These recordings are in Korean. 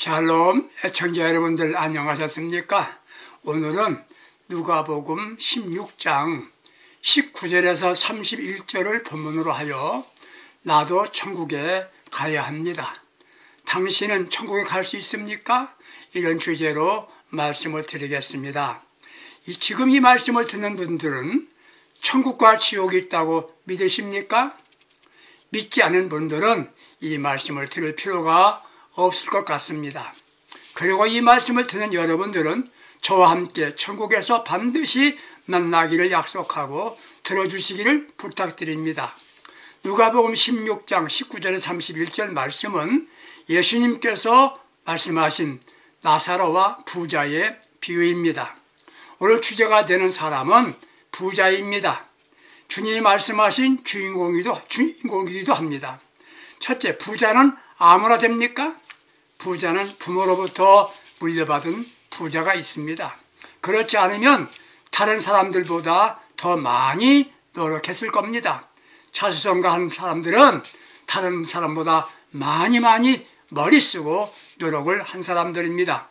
샬롬, 애청자 여러분들 안녕하셨습니까? 오늘은 누가복음 16장 19절에서 31절을 본문으로 하여 나도 천국에 가야 합니다. 당신은 천국에 갈 수 있습니까? 이런 주제로 말씀을 드리겠습니다. 지금 이 말씀을 듣는 분들은 천국과 지옥이 있다고 믿으십니까? 믿지 않은 분들은 이 말씀을 들을 필요가 없을 것 같습니다. 그리고 이 말씀을 듣는 여러분들은 저와 함께 천국에서 반드시 만나기를 약속하고 들어주시기를 부탁드립니다. 누가복음 16장 19절에 31절 말씀은 예수님께서 말씀하신 나사로와 부자의 비유입니다. 오늘 주제가 되는 사람은 부자입니다. 주님이 말씀하신 주인공이기도 합니다. 첫째, 부자는 아무나 됩니까? 부자는 부모로부터 물려받은 부자가 있습니다. 그렇지 않으면 다른 사람들보다 더 많이 노력했을 겁니다. 자수성가한 사람들은 다른 사람보다 많이 머리 쓰고 노력을 한 사람들입니다.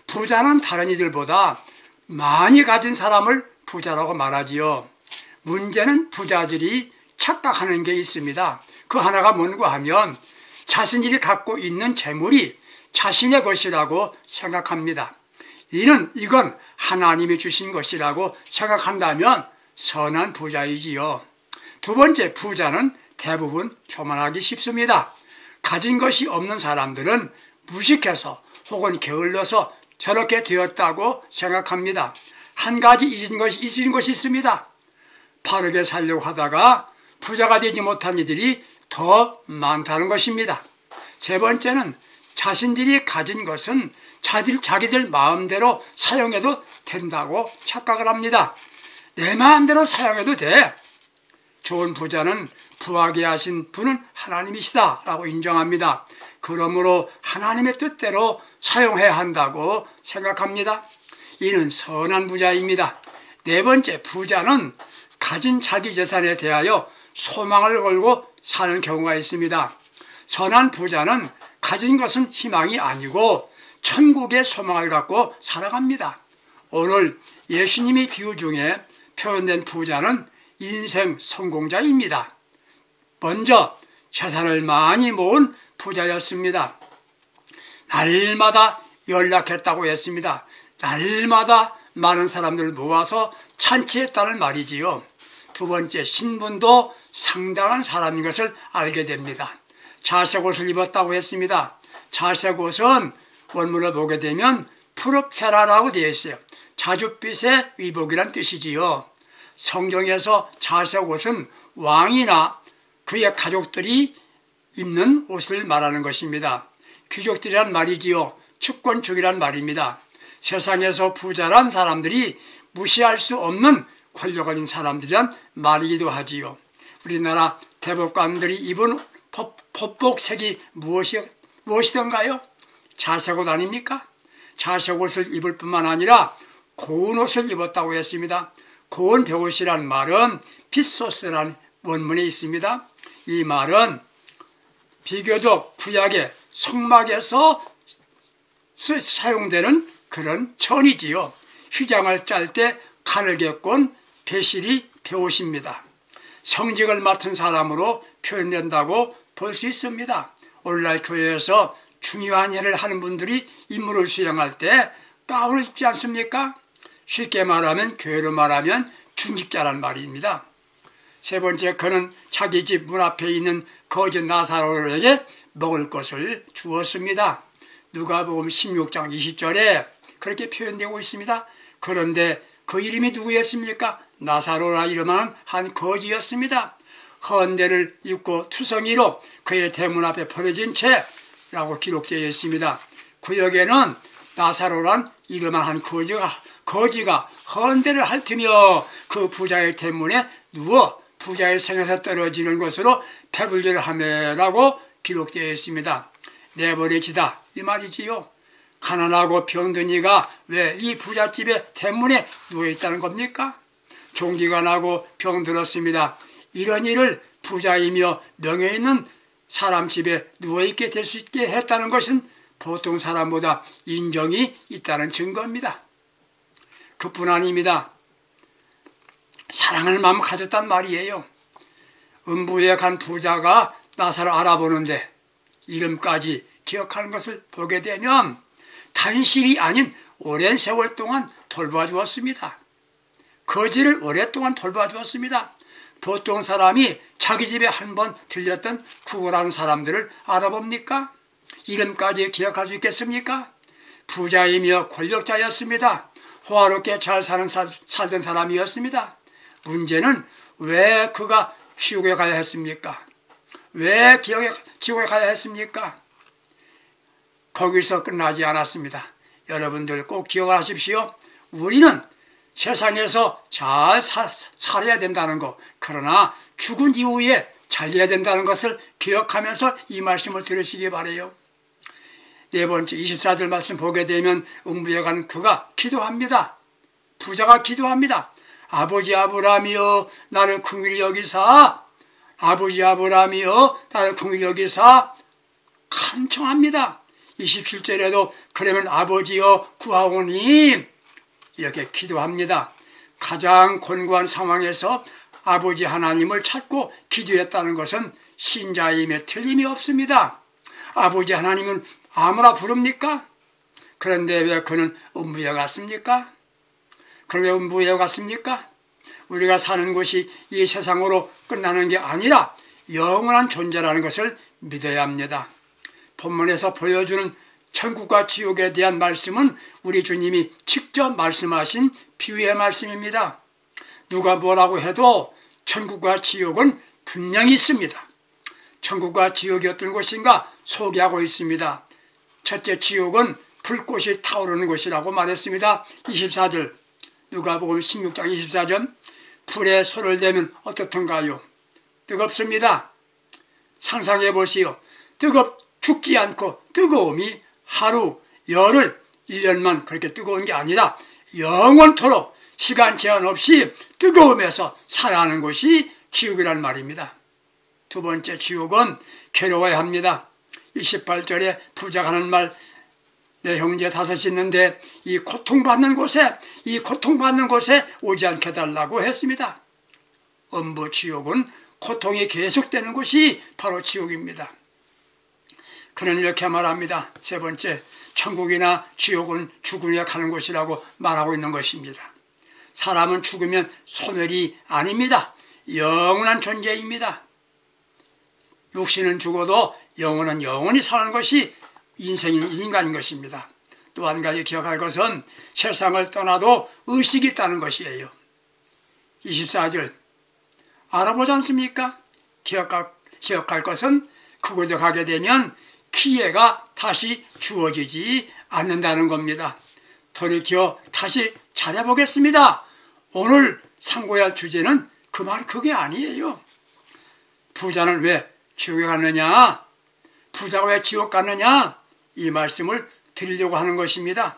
부자는 다른 이들보다 많이 가진 사람을 부자라고 말하지요. 문제는 부자들이 착각하는 게 있습니다. 그 하나가 뭔가 하면 자신들이 갖고 있는 재물이 자신의 것이라고 생각합니다. 이건 하나님이 주신 것이라고 생각한다면 선한 부자이지요. 두 번째, 부자는 대부분 교만하기 쉽습니다. 가진 것이 없는 사람들은 무식해서 혹은 게을러서 저렇게 되었다고 생각합니다. 한 가지 잊은 것이 있습니다. 바르게 살려고 하다가 부자가 되지 못한 이들이 더 많다는 것입니다. 세 번째는 자신들이 가진 것은 자기들 마음대로 사용해도 된다고 착각을 합니다. 내 마음대로 사용해도 돼. 좋은 부자는 부하게 하신 분은 하나님이시다 라고 인정합니다. 그러므로 하나님의 뜻대로 사용해야 한다고 생각합니다. 이는 선한 부자입니다. 네 번째, 부자는 가진 자기 재산에 대하여 소망을 걸고 사는 경우가 있습니다. 선한 부자는 가진 것은 희망이 아니고 천국의 소망을 갖고 살아갑니다. 오늘 예수님이 비유 중에 표현된 부자는 인생 성공자입니다. 먼저 재산을 많이 모은 부자였습니다. 날마다 연락했다고 했습니다. 날마다 많은 사람들을 모아서 잔치했다는 말이지요. 두 번째, 신분도 상당한 사람인 것을 알게 됩니다. 자색 옷을 입었다고 했습니다. 자색 옷은 원문을 보게 되면 프르페라라고 되어 있어요. 자줏빛의 의복이란 뜻이지요. 성경에서 자색 옷은 왕이나 그의 가족들이 입는 옷을 말하는 것입니다. 귀족들이란 말이지요. 측권층이란 말입니다. 세상에서 부자란 사람들이 무시할 수 없는 권력 가진 사람들이란 말이기도 하지요. 우리나라 대법관들이 입은 법복색이 무엇이던가요? 자색 옷 아닙니까? 자색 옷을 입을 뿐만 아니라 고운 옷을 입었다고 했습니다. 고운 배옷이란 말은 핏소스라는 원문에 있습니다. 이 말은 비교적 구약의 성막에서 사용되는 그런 천이지요. 휘장을 짤 때 칼을 겪은 배실이 배옷입니다. 성직을 맡은 사람으로 표현된다고 볼 수 있습니다. 오늘날 교회에서 중요한 일을 하는 분들이 임무를 수행할 때 가운을 입지 않습니까? 쉽게 말하면, 교회로 말하면 중직자란 말입니다. 세 번째, 그는 자기 집 문 앞에 있는 거지 나사로에게 먹을 것을 주었습니다. 누가복음 16장 20절에 그렇게 표현되고 있습니다. 그런데 그 이름이 누구였습니까? 나사로라 이름하는 한 거지였습니다. 헌데를 입고 투성이로 그의 대문 앞에 버려진 채라고 기록되어 있습니다. 구역에는 나사로란 이름한 한 거지가 헌데를 핥으며 그 부자의 대문에 누워 부자의 성에서 떨어지는 것으로 배불리를 하매라고 기록되어 있습니다. 내버려지다 이 말이지요. 가난하고 병든 이가 왜 이 부잣집의 대문에 누워있다는 겁니까? 종기가 나고 병들었습니다. 이런 일을 부자이며 명예 있는 사람 집에 누워있게 될 수 있게 했다는 것은 보통 사람보다 인정이 있다는 증거입니다. 그뿐 아닙니다. 사랑하는 마음을 가졌단 말이에요. 음부에 간 부자가 나사를 알아보는데 이름까지 기억하는 것을 보게 되면 단실이 아닌 오랜 세월 동안 돌봐주었습니다. 거지를 오랫동안 돌봐주었습니다. 보통 사람이 자기 집에 한 번 들렸던 구걸하는 사람들을 알아봅니까? 이름까지 기억할 수 있겠습니까? 부자이며 권력자였습니다. 호화롭게 잘 살던 사람이었습니다. 문제는 왜 그가 지옥에 가야 했습니까? 왜 지옥에 가야 했습니까? 거기서 끝나지 않았습니다. 여러분들 꼭 기억하십시오. 우리는 세상에서 잘 살아야 된다는 것, 그러나 죽은 이후에 잘해야 된다는 것을 기억하면서 이 말씀을 들으시기 바라요. 네 번째 24절 말씀 보게 되면 음부에 간 그가 기도합니다. 부자가 기도합니다. 아버지 아브라함이여 나를 긍휼히 여기사, 아버지 아브라함이여 나를 긍휼히 여기사 간청합니다. 27절에도 그러면 아버지여 구하오니 이렇게 기도합니다. 가장 곤고한 상황에서 아버지 하나님을 찾고 기도했다는 것은 신자임에 틀림이 없습니다. 아버지 하나님은 아무나 부릅니까? 그런데 왜 그는 음부에 갔습니까? 그럼 왜 음부에 갔습니까? 우리가 사는 곳이 이 세상으로 끝나는 게 아니라 영원한 존재라는 것을 믿어야 합니다. 본문에서 보여주는 천국과 지옥에 대한 말씀은 우리 주님이 직접 말씀하신 비유의 말씀입니다. 누가 뭐라고 해도 천국과 지옥은 분명히 있습니다. 천국과 지옥이 어떤 곳인가 소개하고 있습니다. 첫째, 지옥은 불꽃이 타오르는 곳이라고 말했습니다. 24절 누가복음 16장 24절 불에 손을 대면 어떻던가요? 뜨겁습니다. 상상해 보시오. 죽지 않고 뜨거움이 하루, 열흘, 1년만 그렇게 뜨거운 게 아니라 영원토록 시간 제한 없이 뜨거움에서 살아가는 곳이 지옥이란 말입니다. 두 번째, 지옥은 괴로워야 합니다. 28절에 부자가 하는 말, 내 형제 다섯이 있는데 이 고통받는 곳에 오지 않게 해달라고 했습니다. 음부 지옥은 고통이 계속되는 곳이 바로 지옥입니다. 그는 이렇게 말합니다. 세 번째, 천국이나 지옥은 죽은 후에 가는 곳이라고 말하고 있는 것입니다. 사람은 죽으면 소멸이 아닙니다. 영원한 존재입니다. 육신은 죽어도 영혼은 영원히 사는 것이 인간인 것입니다. 또 한 가지 기억할 것은 세상을 떠나도 의식이 있다는 것이에요. 24절 알아보지 않습니까? 기억할 것은 그곳에 가게 되면 기회가 다시 주어지지 않는다는 겁니다. 돌이켜 다시 잘해보겠습니다. 오늘 상고할 주제는 그게 아니에요. 부자는 왜 지옥에 갔느냐? 부자가 왜 지옥 갔느냐? 이 말씀을 드리려고 하는 것입니다.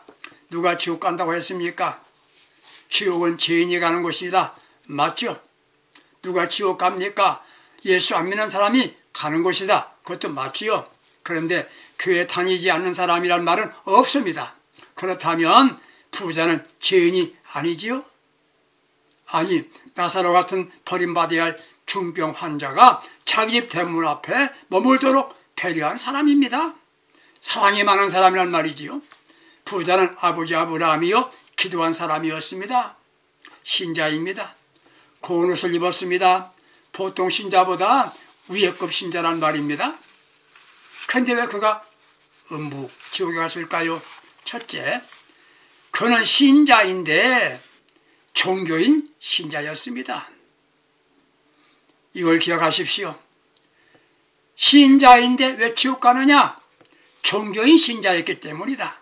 누가 지옥 간다고 했습니까? 지옥은 죄인이 가는 곳이다. 맞죠? 누가 지옥 갑니까? 예수 안 믿는 사람이 가는 곳이다. 그것도 맞지요. 그런데 교회 다니지 않는 사람이란 말은 없습니다. 그렇다면 부자는 죄인이 아니지요? 아니, 나사로 같은 버림받아야 할 중병 환자가 자기 집 대문 앞에 머물도록 배려한 사람입니다. 사랑이 많은 사람이란 말이지요. 부자는 아버지 아브라함이요 기도한 사람이었습니다. 신자입니다. 고운 옷을 입었습니다. 보통 신자보다 위에급 신자란 말입니다. 그런데 왜 그가 음부 지옥에 갔을까요? 첫째, 그는 신자인데 종교인 신자였습니다. 이걸 기억하십시오. 신자인데 왜 지옥 가느냐? 종교인 신자였기 때문이다.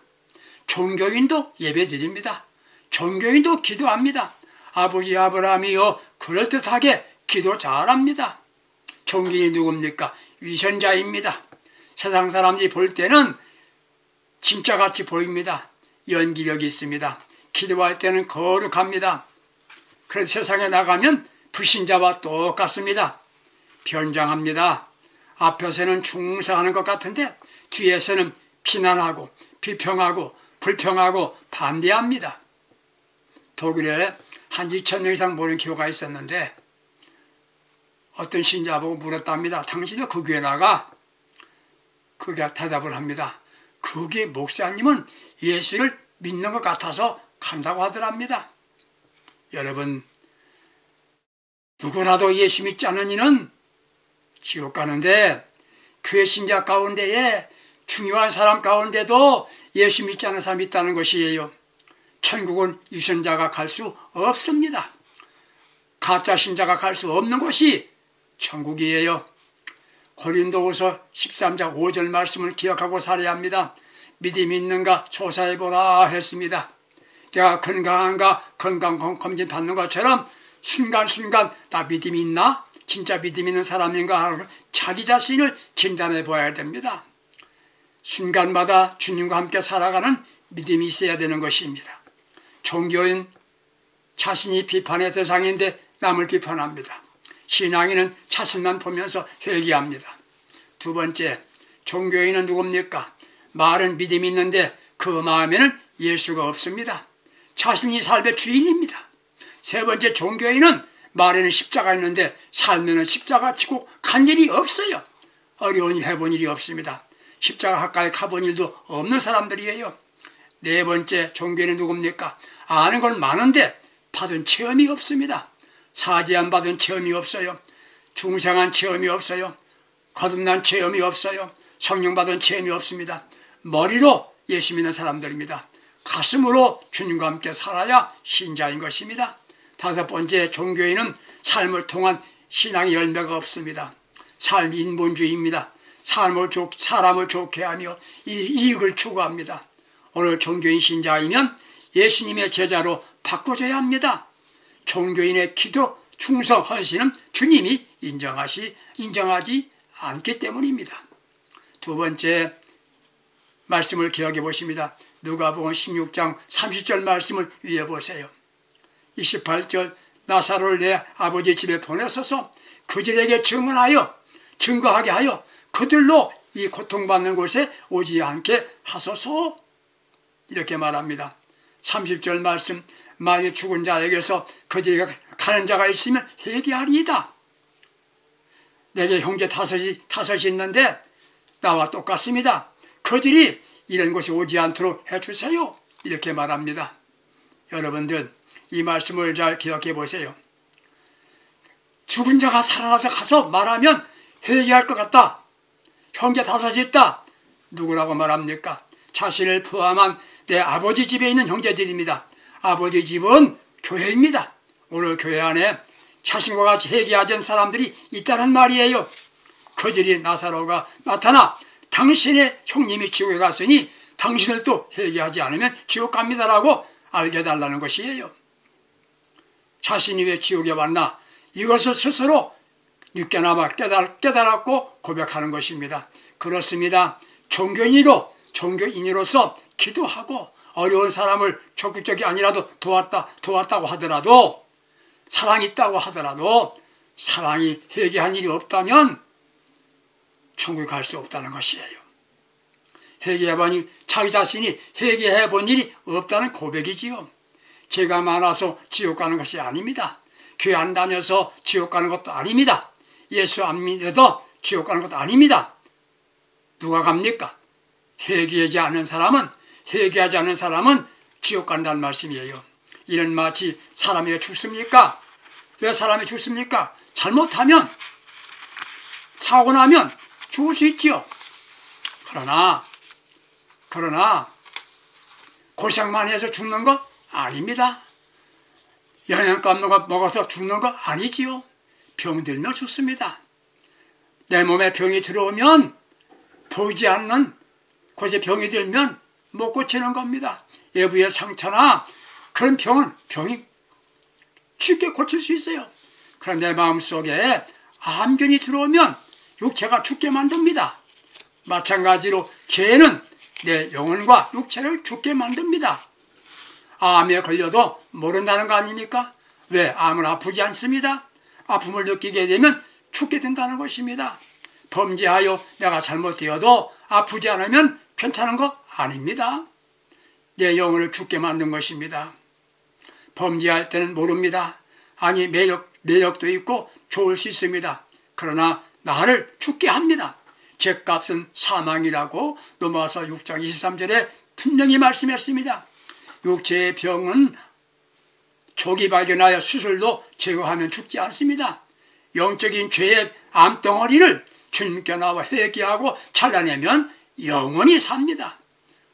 종교인도 예배드립니다. 종교인도 기도합니다. 아버지 아브라함이요 그럴듯하게 기도 잘합니다. 종교인이 누굽니까? 위선자입니다. 세상 사람들이 볼 때는 진짜같이 보입니다. 연기력이 있습니다. 기도할 때는 거룩합니다. 그래서 세상에 나가면 불신자와 똑같습니다. 변장합니다. 앞에서는 충성하는 것 같은데 뒤에서는 비난하고 비평하고 불평하고 반대합니다. 독일에 한 2,000명 이상 모인 교회가 있었는데 어떤 신자보고 물었답니다. 당신이 그 교회 나가? 그가 대답을 합니다. 그게 목사님은 예수를 믿는 것 같아서 간다고 하더랍니다. 여러분, 누구라도 예수 믿지 않은 이는 지옥 가는데 교회 신자 가운데에 중요한 사람 가운데도 예수 믿지 않은 사람이 있다는 것이에요. 천국은 유선자가 갈 수 없습니다. 가짜 신자가 갈 수 없는 곳이 천국이에요. 고린도후서 13장 5절 말씀을 기억하고 살아야 합니다. 믿음이 있는가 조사해보라 했습니다. 제가 건강한가 건강검진 받는 것처럼 순간순간 나 믿음이 있나? 진짜 믿음 있는 사람인가 하고 자기 자신을 진단해 보아야 됩니다. 순간마다 주님과 함께 살아가는 믿음이 있어야 되는 것입니다. 종교인 자신이 비판의 대상인데 남을 비판합니다. 신앙인은 자신만 보면서 회개합니다. 두 번째, 종교인은 누굽니까? 말은 믿음이 있는데 그 마음에는 예수가 없습니다. 자신이 삶의 주인입니다. 세 번째, 종교인은 말에는 십자가 있는데 삶에는 십자가 지고 간 일이 없어요. 어려운 일 해본 일이 없습니다. 십자가 가까이 가본 일도 없는 사람들이에요. 네 번째, 종교인은 누굽니까? 아는 건 많은데 받은 체험이 없습니다. 사지 안 받은 체험이 없어요. 중생한 체험이 없어요. 거듭난 체험이 없어요. 성령 받은 체험이 없습니다. 머리로 예수 믿는 사람들입니다. 가슴으로 주님과 함께 살아야 신자인 것입니다. 다섯 번째, 종교인은 삶을 통한 신앙의 열매가 없습니다. 삶이 인본주의입니다. 사람을 좋게 하며 이익을 추구합니다. 오늘 종교인 신자이면 예수님의 제자로 바꿔줘야 합니다. 종교인의 기도, 충성, 헌신은 주님이 인정하지 않기 때문입니다. 두 번째 말씀을 기억해 보십니다. 누가복음 16장 30절 말씀을 위해 보세요. 28절, 나사로를 내 아버지 집에 보내소서 그들에게 증거하게 하여 그들로 이 고통받는 곳에 오지 않게 하소서. 이렇게 말합니다. 30절 말씀, 만일 죽은 자에게서 그들에게 가는 자가 있으면 회개하리이다. 내게 형제 다섯이 있는데 나와 똑같습니다. 그들이 이런 곳에 오지 않도록 해주세요. 이렇게 말합니다. 여러분들, 이 말씀을 잘 기억해 보세요. 죽은 자가 살아나서 가서 말하면 회개할 것 같다. 형제 다섯이 있다. 누구라고 말합니까? 자신을 포함한 내 아버지 집에 있는 형제들입니다. 아버지 집은 교회입니다. 오늘 교회 안에 자신과 같이 회개하지 않은 사람들이 있다는 말이에요. 그들이 나사로가 나타나 당신의 형님이 지옥에 갔으니 당신들도 회개하지 않으면 지옥 갑니다라고 알게 해달라는 것이에요. 자신이 왜 지옥에 왔나? 이것을 스스로 늦게나마 깨달았고 고백하는 것입니다. 그렇습니다. 종교인으로서 기도하고 어려운 사람을 적극적이 아니라도 도왔다고 하더라도, 사랑이 있다고 하더라도 사랑이 회개한 일이 없다면 천국에 갈 수 없다는 것이에요. 회개해보니 자기 자신이 회개해본 일이 없다는 고백이지요. 죄가 많아서 지옥 가는 것이 아닙니다. 교회 안 다녀서 지옥 가는 것도 아닙니다. 예수 안 믿어도 지옥 가는 것도 아닙니다. 누가 갑니까? 회개하지 않는 사람은 지옥 간다는 말씀이에요. 이는 마치 사람이 왜 죽습니까? 왜 사람이 죽습니까? 잘못하면, 사고 나면 죽을 수 있지요. 그러나 고생만 해서 죽는 것 아닙니다. 영양감 먹어서 죽는 것 아니지요. 병들면 죽습니다. 내 몸에 병이 들어오면 보이지 않는 곳에 병이 들면 못 고치는 겁니다. 외부의 상처나 그런 병이 쉽게 고칠 수 있어요. 그런데 내 마음속에 암균이 들어오면 육체가 죽게 만듭니다. 마찬가지로 죄는 내 영혼과 육체를 죽게 만듭니다. 암에 걸려도 모른다는 거 아닙니까? 왜? 암은 아프지 않습니다. 아픔을 느끼게 되면 죽게 된다는 것입니다. 범죄하여 내가 잘못되어도 아프지 않으면 괜찮은 거 아닙니다. 내 영혼을 죽게 만든 것입니다. 범죄할 때는 모릅니다. 아니 매력도 있고 좋을 수 있습니다. 그러나 나를 죽게 합니다. 죄값은 사망이라고 로마서 6장 23절에 분명히 말씀했습니다. 육체의 병은 조기 발견하여 수술로 제거하면 죽지 않습니다. 영적인 죄의 암덩어리를 주님께 나와 회개하고 잘라내면 영원히 삽니다.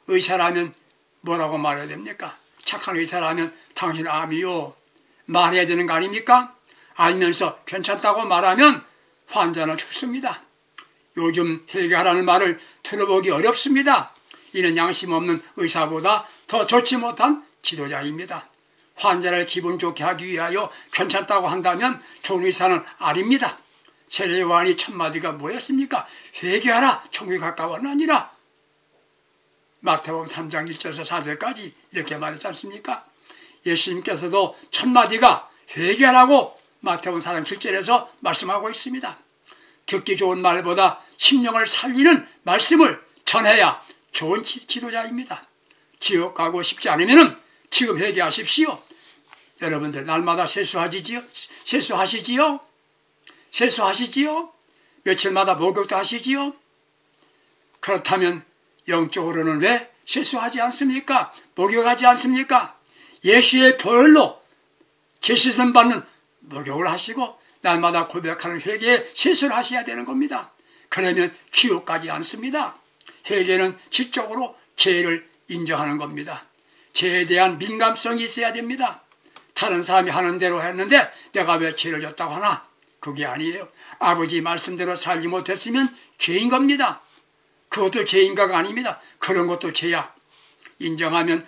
의사라면 뭐라고 말해야 됩니까? 착한 의사라면 당신 암이요 말해야 되는 거 아닙니까? 알면서 괜찮다고 말하면 환자는 죽습니다. 요즘 회개하라는 말을 들어보기 어렵습니다. 이는 양심 없는 의사보다 더 좋지 못한 지도자입니다. 환자를 기분 좋게 하기 위하여 괜찮다고 한다면 좋은 의사는 아닙니다. 세례 요한이 첫 마디가 뭐였습니까? 회개하라 천국이 가까웠느니라. 마태복음 3장 1절에서 4절까지 이렇게 말했지 않습니까? 예수님께서도 첫 마디가 회개하라고 마태복음 4장 7절에서 말씀하고 있습니다. 듣기 좋은 말보다 심령을 살리는 말씀을 전해야 좋은 지도자입니다. 지옥 가고 싶지 않으면 지금 회개하십시오. 여러분들 날마다 세수하시지요? 세수하시지요? 며칠마다 목욕도 하시지요? 그렇다면 영적으로는 왜 세수하지 않습니까? 목욕하지 않습니까? 예수의 보혈로 제시선 받는 목욕을 하시고 날마다 고백하는 회개에 세수를 하셔야 되는 겁니다. 그러면 지옥 가지 않습니다. 회개는 지적으로 죄를 인정하는 겁니다. 죄에 대한 민감성이 있어야 됩니다. 다른 사람이 하는 대로 했는데 내가 왜 죄를 졌다고 하나? 그게 아니에요. 아버지 말씀대로 살지 못했으면 죄인 겁니다. 그것도 죄인가가 아닙니다. 그런 것도 죄야. 인정하면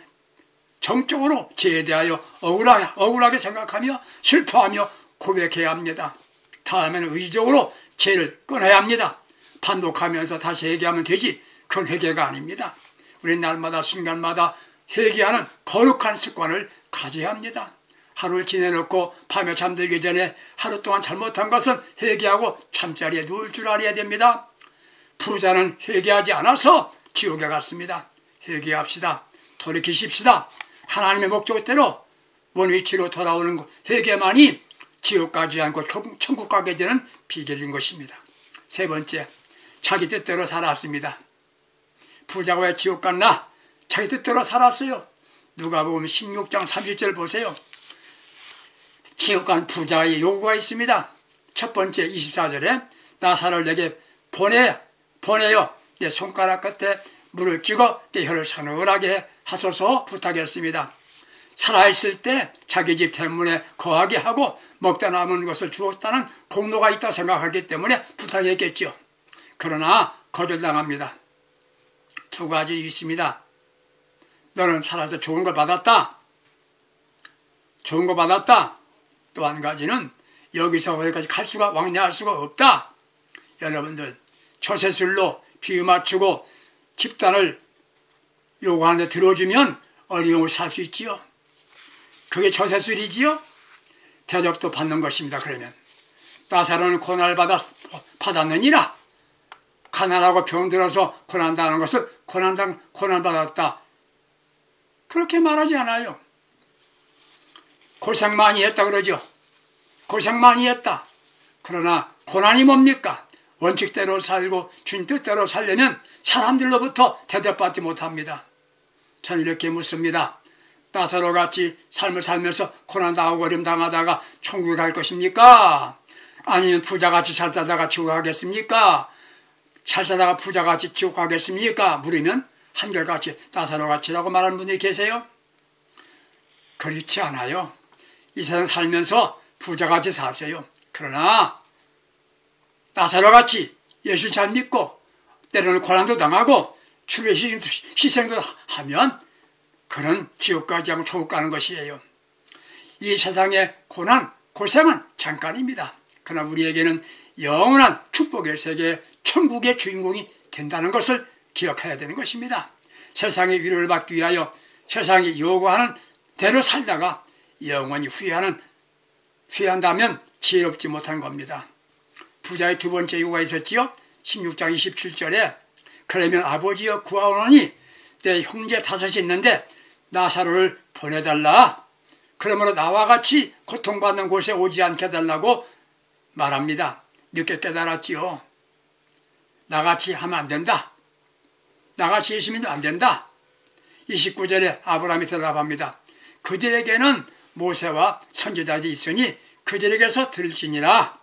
정적으로 죄에 대하여 억울하게 생각하며 슬퍼하며 고백해야 합니다. 다음에는 의지적으로 죄를 끊어야 합니다. 반복하면서 다시 회개하면 되지. 그건 회개가 아닙니다. 우리는 날마다 순간마다 회개하는 거룩한 습관을 가져야 합니다. 하루를 지내놓고 밤에 잠들기 전에 하루 동안 잘못한 것은 회개하고 잠자리에 누울 줄 알아야 됩니다. 부자는 회개하지 않아서 지옥에 갔습니다. 회개합시다. 돌이키십시다. 하나님의 목적대로 원위치로 돌아오는 회개만이 지옥 가지 않고 천국 가게 되는 비결인 것입니다. 세 번째, 자기 뜻대로 살았습니다. 부자가 왜 지옥 갔나? 자기 뜻대로 살았어요. 누가복음 16장 30절 보세요. 지옥 간 부자의 요구가 있습니다. 첫 번째 24절에 나사로를 내게 보내요. 내 손가락 끝에 물을 끼고 내 혀를 서늘하게 하소서 부탁했습니다. 살아있을 때 자기 집 대문에 거하게 하고 먹다 남은 것을 주었다는 공로가 있다고 생각하기 때문에 부탁했겠죠. 그러나 거절당합니다. 두 가지 있습니다. 너는 살아서 좋은 걸 받았다. 좋은 거 받았다. 또 한 가지는 여기서 거기까지 갈 수가 왕래할 수가 없다. 여러분들 처세술로 비유 맞추고 집단을 요구하는데 들어주면 어려움을 살 수 있지요. 그게 처세술이지요. 대접도 받는 것입니다. 그러면 나사로는 고난을 받았느니라. 가난하고 병들어서 고난당하는 것을 고난받았다. 그렇게 말하지 않아요. 고생 많이 했다 그러죠. 고생 많이 했다. 그러나 고난이 뭡니까? 원칙대로 살고 주님 뜻대로 살려면 사람들로부터 대접받지 못합니다. 저는 이렇게 묻습니다. 나사로같이 삶을 살면서 고난당하고 어려움 당하다가 천국에 갈 것입니까? 아니면 부자같이 잘 살다가 지옥 가겠습니까? 잘 살다가 부자같이 지옥 가겠습니까? 물으면 한결같이 나사로같이라고 말하는 분들이 계세요. 그렇지 않아요. 이 세상 살면서 부자같이 사세요. 그러나 나사로같이 예수 잘 믿고 때로는 고난도 당하고 주의 희생도 하면 그런 지옥 가지 않고 천국 가는 것이에요. 이 세상의 고난, 고생은 잠깐입니다. 그러나 우리에게는 영원한 축복의 세계, 천국의 주인공이 된다는 것을 기억해야 되는 것입니다. 세상의 위로를 받기 위하여 세상이 요구하는 대로 살다가 영원히 후회한다면 지혜롭지 못한 겁니다. 부자의 두 번째 요구가 있었지요. 16장 27절에 그러면 아버지여 구하오노니 내 형제 5이 있는데 나사로를 보내달라. 그러므로 나와 같이 고통받는 곳에 오지 않게 해달라고 말합니다. 늦게 깨달았지요. 나같이 하면 안 된다. 나같이 있으면 안 된다. 29절에 아브라함이 대답합니다. 그들에게는 모세와 선지자들이 있으니 그들에게서 들을지니라.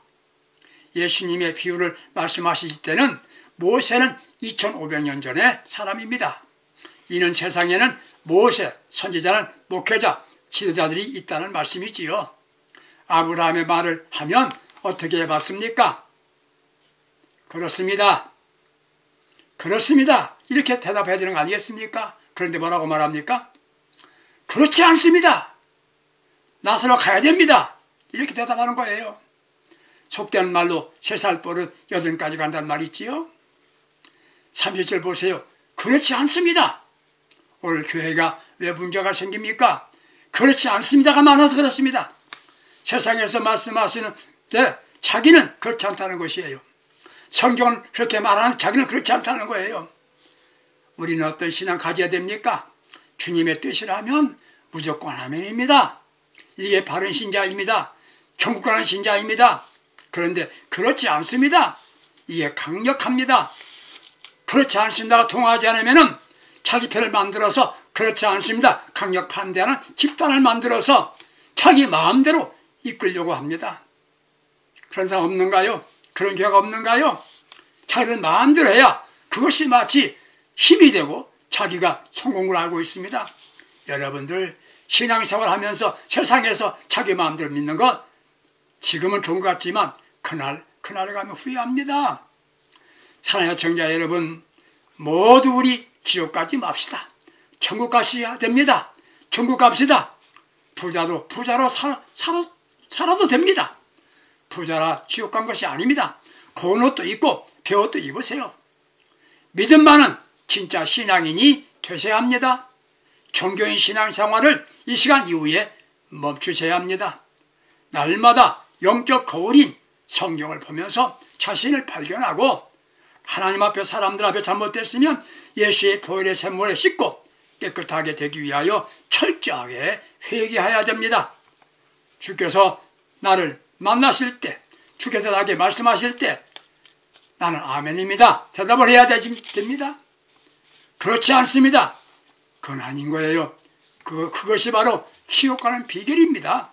예수님의 비유를 말씀하실 때는 모세는 2500년 전의 사람입니다. 이는 세상에는 모세, 선지자는 목회자, 지도자들이 있다는 말씀이지요. 아브라함의 말을 하면 어떻게 해봤습니까? 그렇습니다. 그렇습니다. 이렇게 대답해야 되는 거 아니겠습니까? 그런데 뭐라고 말합니까? 그렇지 않습니다. 나서러 가야 됩니다. 이렇게 대답하는 거예요. 속된 말로 3살 버릇 8까지 간다는 말 있지요. 30절 보세요. 그렇지 않습니다. 오늘 교회가 왜 문제가 생깁니까? 그렇지 않습니다가 많아서 그렇습니다. 세상에서 말씀하시는데 자기는 그렇지 않다는 것이에요. 성경은 그렇게 말하는 자기는 그렇지 않다는 거예요. 우리는 어떤 신앙 가져야 됩니까? 주님의 뜻이라면 무조건 아멘입니다. 이게 바른 신자입니다. 천국 가는 신자입니다. 그런데 그렇지 않습니다. 이게 강력합니다. 그렇지 않습니다가 통하지 않으면 자기 편을 만들어서 그렇지 않습니다. 강력 반대하는 집단을 만들어서 자기 마음대로 이끌려고 합니다. 그런 사람 없는가요? 그런 교회가 없는가요? 자기는 마음대로 해야 그것이 마치 힘이 되고 자기가 성공을 알고 있습니다. 여러분들 신앙생활 하면서 세상에서 자기 마음대로 믿는 것 지금은 좋은 것 같지만 그날에 가면 후회합니다. 사랑하는 청자 여러분, 모두 우리 지옥 가지 맙시다. 천국 가셔야 됩니다. 천국 갑시다. 부자로 살아도 됩니다. 부자라 지옥 간 것이 아닙니다. 고운 옷도 입고 배옷도 입으세요. 믿음만은 진짜 신앙인이 되셔야 합니다. 종교인 신앙생활을 이 시간 이후에 멈추셔야 합니다. 날마다 영적 거울인 성경을 보면서 자신을 발견하고 하나님 앞에 사람들 앞에 잘못됐으면 예수의 보혈의 샘물에 씻고 깨끗하게 되기 위하여 철저하게 회개해야 됩니다. 주께서 나를 만나실 때, 주께서 나에게 말씀하실 때 나는 아멘입니다. 대답을 해야 됩니다. 그렇지 않습니다. 그건 아닌 거예요. 그것이 바로 지옥 가는 비결입니다.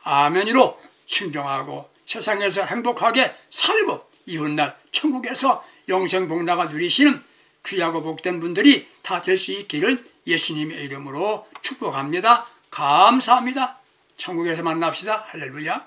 아멘으로 순종하고 세상에서 행복하게 살고 이웃날 천국에서 영생복락을 누리시는 귀하고 복된 분들이 다 될 수 있기를 예수님의 이름으로 축복합니다. 감사합니다. 천국에서 만납시다. 할렐루야.